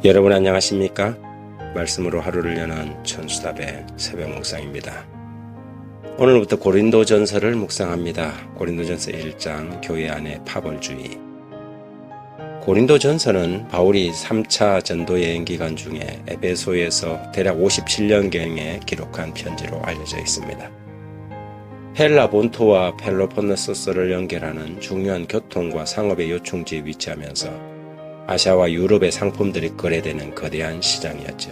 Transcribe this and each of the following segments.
여러분 안녕하십니까? 말씀으로 하루를 여는 천수답의 새벽 묵상입니다. 오늘부터 고린도전서를 묵상합니다. 고린도전서 1장 교회 안의 파벌주의. 고린도전서는 바울이 3차 전도 여행 기간 중에 에베소에서 대략 57년경에 기록한 편지로 알려져 있습니다. 헬라 본토와 펠로폰네소스를 연결하는 중요한 교통과 상업의 요충지에 위치하면서 아시아와 유럽의 상품들이 거래되는 거대한 시장이었죠.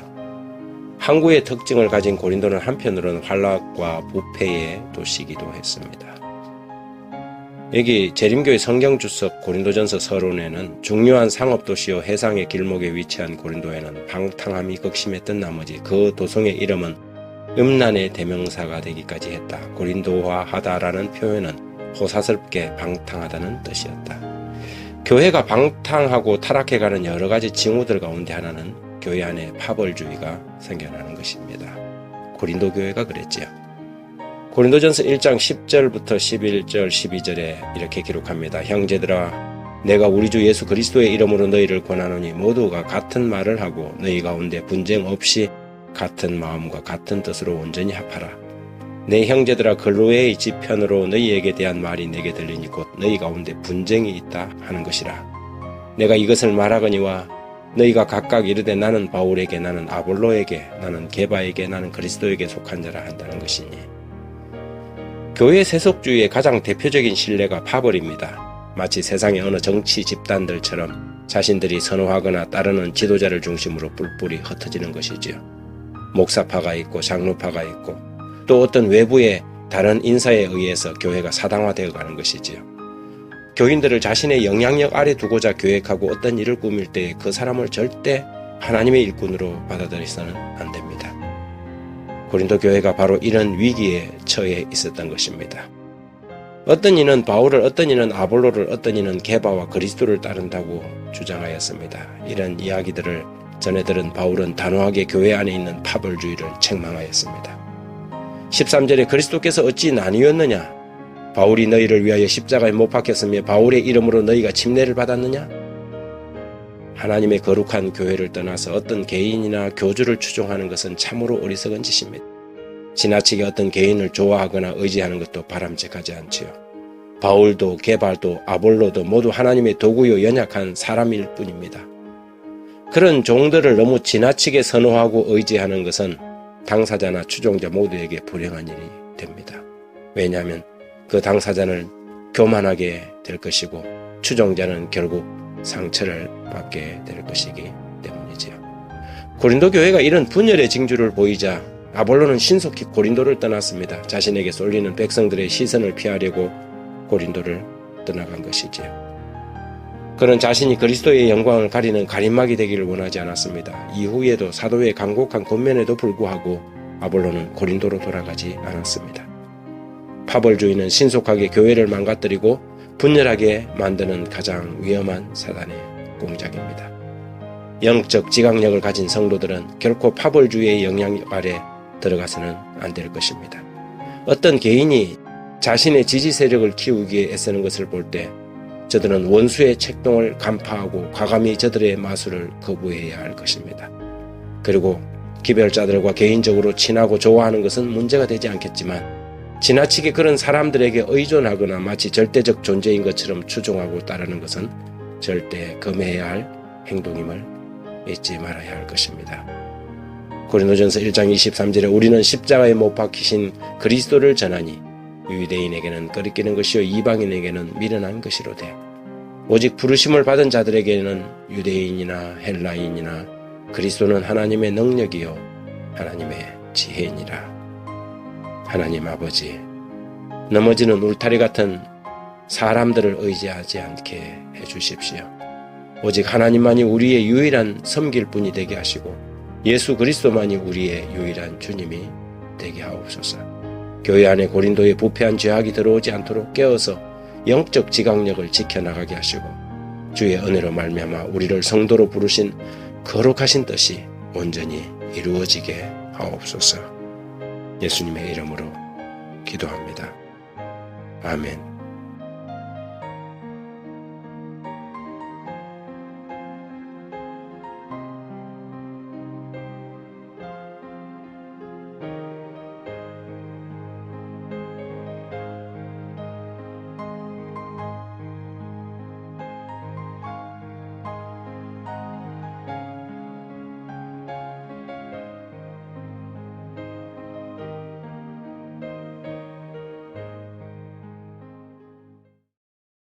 항구의 특징을 가진 고린도는 한편으로는 환락과 부패의 도시이기도 했습니다. 여기 재림교의 성경주석 고린도전서 서론에는 중요한 상업도시요 해상의 길목에 위치한 고린도에는 방탕함이 극심했던 나머지 그 도성의 이름은 음란의 대명사가 되기까지 했다. 고린도화하다라는 표현은 호사스럽게 방탕하다는 뜻이었다. 교회가 방탕하고 타락해가는 여러 가지 징후들 가운데 하나는 교회 안에 파벌주의가 생겨나는 것입니다. 고린도 교회가 그랬지요. 고린도전서 1장 10절부터 11절, 12절에 이렇게 기록합니다. 형제들아, 내가 우리 주 예수 그리스도의 이름으로 너희를 권하노니 모두가 같은 말을 하고 너희 가운데 분쟁 없이 같은 마음과 같은 뜻으로 온전히 합하라. 내 형제들아, 글로에의 지편으로 너희에게 대한 말이 내게 들리니 곧 너희 가운데 분쟁이 있다 하는 것이라. 내가 이것을 말하거니와 너희가 각각 이르되 나는 바울에게, 나는 아볼로에게, 나는 게바에게, 나는 그리스도에게 속한 자라 한다는 것이니. 교회 세속주의의 가장 대표적인 신뢰가 파벌입니다. 마치 세상의 어느 정치 집단들처럼 자신들이 선호하거나 따르는 지도자를 중심으로 뿔뿔이 흩어지는 것이지요. 목사파가 있고 장로파가 있고 또 어떤 외부의 다른 인사에 의해서 교회가 사당화되어 가는 것이지요. 교인들을 자신의 영향력 아래 두고자 계획하고 어떤 일을 꾸밀 때 그 사람을 절대 하나님의 일꾼으로 받아들여서는 안 됩니다. 고린도 교회가 바로 이런 위기에 처해 있었던 것입니다. 어떤 이는 바울을, 어떤 이는 아볼로를, 어떤 이는 게바와 그리스도를 따른다고 주장하였습니다. 이런 이야기들을 전해 들은 바울은 단호하게 교회 안에 있는 파벌주의를 책망하였습니다. 13절에 그리스도께서 어찌 나뉘었느냐? 바울이 너희를 위하여 십자가에 못 박혔으며 바울의 이름으로 너희가 침례를 받았느냐? 하나님의 거룩한 교회를 떠나서 어떤 개인이나 교주를 추종하는 것은 참으로 어리석은 짓입니다. 지나치게 어떤 개인을 좋아하거나 의지하는 것도 바람직하지 않지요. 바울도 게발도 아볼로도 모두 하나님의 도구요 연약한 사람일 뿐입니다. 그런 종들을 너무 지나치게 선호하고 의지하는 것은 당사자나 추종자 모두에게 불행한 일이 됩니다. 왜냐하면 그 당사자는 교만하게 될 것이고 추종자는 결국 상처를 받게 될 것이기 때문이지요. 고린도 교회가 이런 분열의 징조를 보이자 아볼로는 신속히 고린도를 떠났습니다. 자신에게 쏠리는 백성들의 시선을 피하려고 고린도를 떠나간 것이지요. 그는 자신이 그리스도의 영광을 가리는 가림막이 되기를 원하지 않았습니다. 이후에도 사도의 간곡한 권면에도 불구하고 아볼로는 고린도로 돌아가지 않았습니다. 파벌주의는 신속하게 교회를 망가뜨리고 분열하게 만드는 가장 위험한 사단의 공작입니다. 영적 지각력을 가진 성도들은 결코 파벌주의의 영향력 아래 들어가서는 안 될 것입니다. 어떤 개인이 자신의 지지 세력을 키우기에 애쓰는 것을 볼 때 저들은 원수의 책동을 간파하고 과감히 저들의 마술을 거부해야 할 것입니다. 그리고 기별자들과 개인적으로 친하고 좋아하는 것은 문제가 되지 않겠지만 지나치게 그런 사람들에게 의존하거나 마치 절대적 존재인 것처럼 추종하고 따르는 것은 절대 금해야 할 행동임을 잊지 말아야 할 것입니다. 고린도전서 1장 23절에 우리는 십자가에 못 박히신 그리스도를 전하니 유대인에게는 거리끼는 것이요 이방인에게는 미련한 것이로되 오직 부르심을 받은 자들에게는 유대인이나 헬라인이나 그리스도는 하나님의 능력이요 하나님의 지혜니라. 하나님 아버지, 넘어지는 울타리 같은 사람들을 의지하지 않게 해주십시오. 오직 하나님만이 우리의 유일한 섬길 분이 되게 하시고 예수 그리스도만이 우리의 유일한 주님이 되게 하옵소서. 교회 안에 고린도의 부패한 죄악이 들어오지 않도록 깨어서 영적 지각력을 지켜나가게 하시고 주의 은혜로 말미암아 우리를 성도로 부르신 거룩하신 뜻이 온전히 이루어지게 하옵소서. 예수님의 이름으로 기도합니다. 아멘.